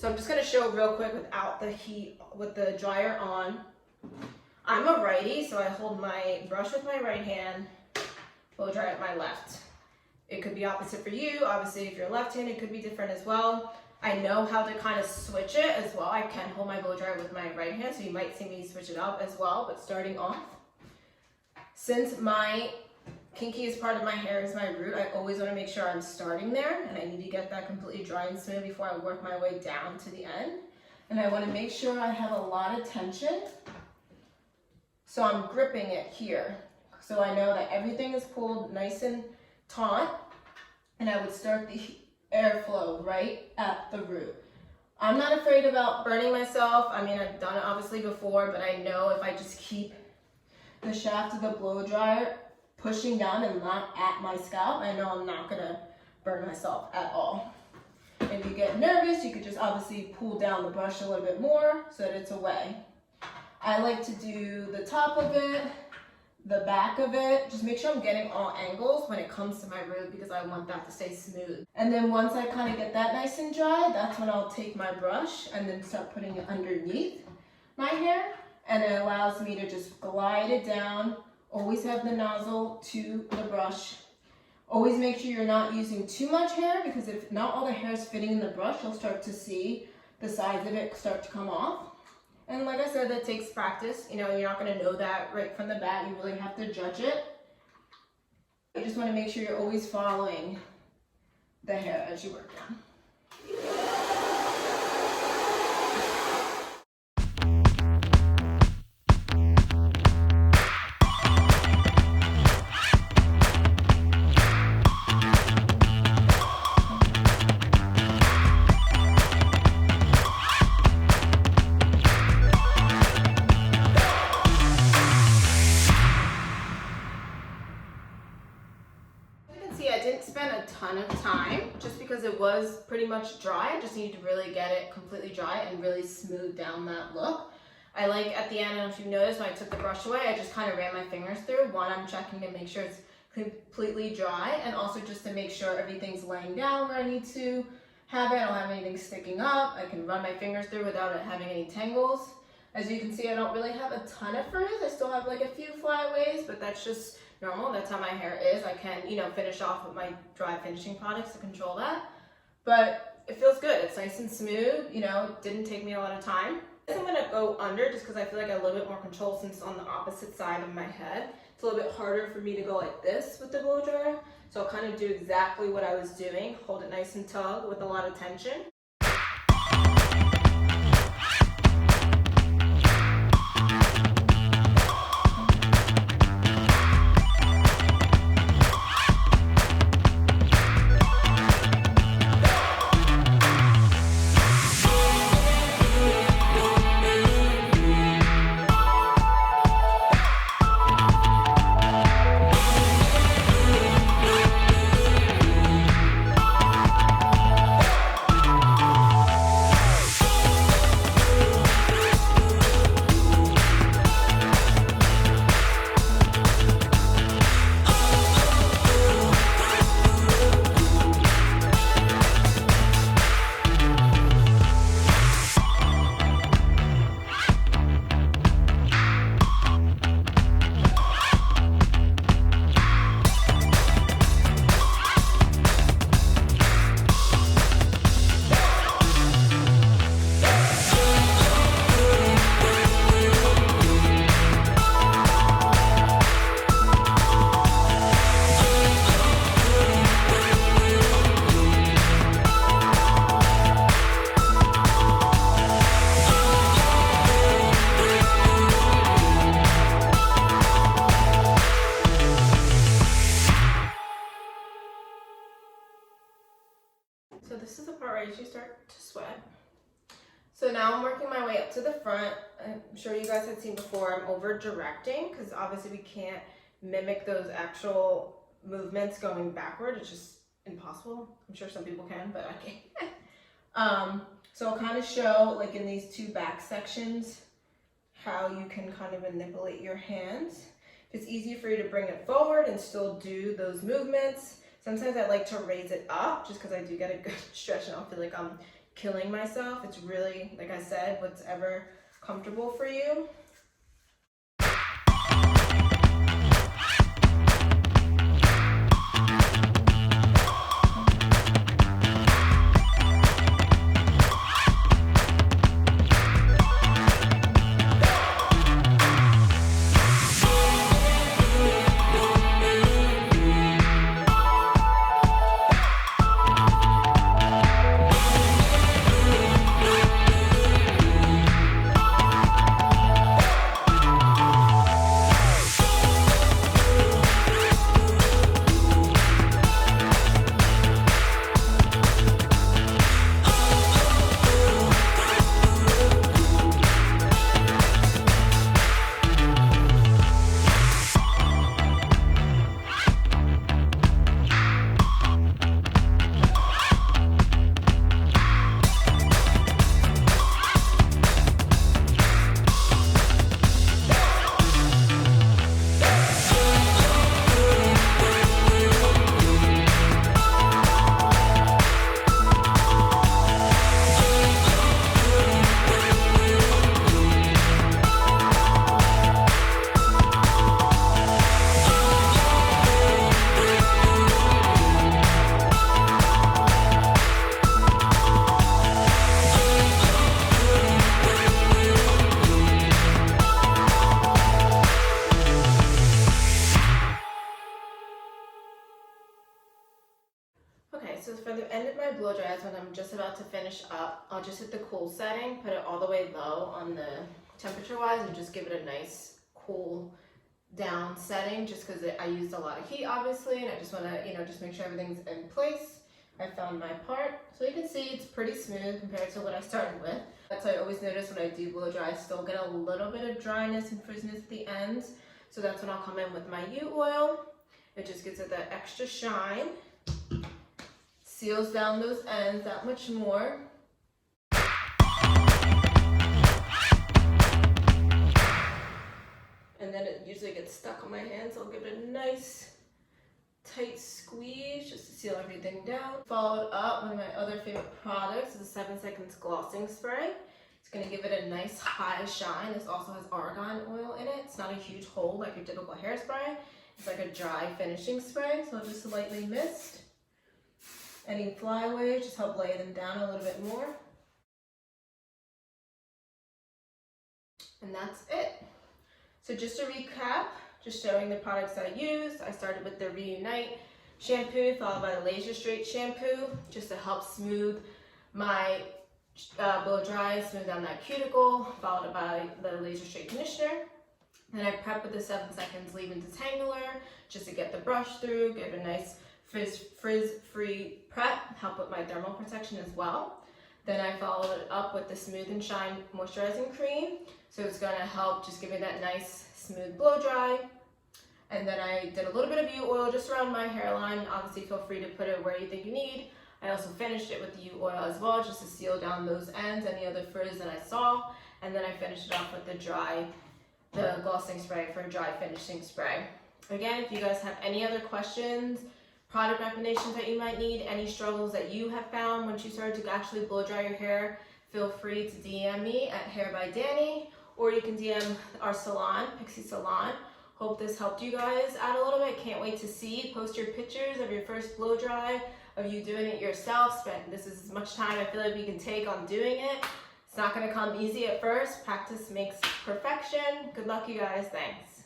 So I'm just gonna show real quick without the heat, with the dryer on. I'm a righty, so I hold my brush with my right hand, blow dry at my left. It could be opposite for you. Obviously, if you're left-handed, it could be different as well. I know how to kind of switch it as well. I can hold my blow dryer with my right hand, so you might see me switch it up as well, but starting off, since my kinky part of my hair is my root, I always want to make sure I'm starting there, and I need to get that completely dry and smooth before I work my way down to the end. And I want to make sure I have a lot of tension, so I'm gripping it here, so I know that everything is pulled nice and taut, and I would start the airflow right at the root. I'm not afraid about burning myself. I mean, I've done it obviously before, but I know if I just keep the shaft of the blow dryer pushing down and not at my scalp, I know I'm not gonna burn myself at all. If you get nervous, you could just obviously pull down the brush a little bit more so that it's away. I like to do the top of it, the back of it, just make sure I'm getting all angles when it comes to my root because I want that to stay smooth. And then once I kind of get that nice and dry, that's when I'll take my brush and then start putting it underneath my hair, and it allows me to just glide it down. Always have the nozzle to the brush. Always make sure you're not using too much hair, because if not all the hair is fitting in the brush, you'll start to see the sides of it start to come off. And like I said, that takes practice. You know, you're not going to know that right from the bat. You really have to judge it. You just want to make sure you're always following the hair as you work down. Of time, just because it was pretty much dry. I just need to really get it completely dry and really smooth down that look. I like at the end, I don't know if you noticed, when I took the brush away, I just kind of ran my fingers through. One, I'm checking to make sure it's completely dry, and also just to make sure everything's laying down where I need to have it. I don't have anything sticking up. I can run my fingers through without it having any tangles. As you can see, I don't really have a ton of frizz. I still have like a few flyaways, but that's just normal. That's how my hair is. I can, you know, finish off with my dry finishing products to control that. But it feels good. It's nice and smooth. You know, it didn't take me a lot of time. I'm going to go under just because I feel like I have a little bit more control since it's on the opposite side of my head. It's a little bit harder for me to go like this with the blow dryer. So I'll kind of do exactly what I was doing. Hold it nice and tug with a lot of tension. So this is the part where you start to sweat. So now I'm working my way up to the front. I'm sure you guys had seen before, I'm over directing because obviously we can't mimic those actual movements going backward. It's just impossible. I'm sure some people can, but I can't. So I'll kind of show, like in these two back sections, how you can kind of manipulate your hands. If it's easier for you to bring it forward and still do those movements. Sometimes I like to raise it up just because I do get a good stretch and I'll feel like I'm killing myself. It's really, like I said, what's ever comfortable for you. Okay, so for the end of my blow dries, when I'm just about to finish up, I'll just hit the cool setting, put it all the way low on the temperature wise, and just give it a nice cool down setting, just because I used a lot of heat obviously, and I just want to, just make sure everything's in place. I found my part, so you can see it's pretty smooth compared to what I started with. That's why I always notice when I do blow dry, I still get a little bit of dryness and frizziness at the ends. So that's when I'll come in with my U oil. It just gives it that extra shine. Seals down those ends that much more. And then it usually gets stuck on my hands, so I'll give it a nice tight squeeze just to seal everything down. Followed up, one of my other favorite products is a 7 seconds glossing spray. It's going to give it a nice high shine. This also has argan oil in it. It's not a huge hold like your typical hairspray. It's like a dry finishing spray, so I'll just lightly mist. Any flyaways, just help lay them down a little bit more. And that's it. So just to recap, just showing the products I used. I started with the Reunite shampoo, followed by the Laser Straight shampoo, just to help smooth my blow dry, smooth down that cuticle, followed by the Laser Straight conditioner. Then I prep with the 7 seconds leave-in detangler, just to get the brush through, give a nice frizz-free prep, help with my thermal protection as well. Then I followed it up with the Smooth and Shine moisturizing cream. So it's going to help just give me that nice smooth blow dry. And then I did a little bit of U oil just around my hairline. Obviously feel free to put it where you think you need. I also finished it with the U oil as well, just to seal down those ends, any other frizz that I saw. And then I finished it off with the glossing spray for a dry finishing spray. Again, if you guys have any other questions, product recommendations that you might need, any struggles that you have found once you started to actually blow dry your hair, feel free to DM me at Hair by Dani, or you can DM our salon, Pixie Salon. Hope this helped you guys out a little bit. Can't wait to see. Post your pictures of your first blow dry, of you doing it yourself. This is as much time I feel like we can take on doing it. It's not going to come easy at first. Practice makes perfection. Good luck, you guys. Thanks.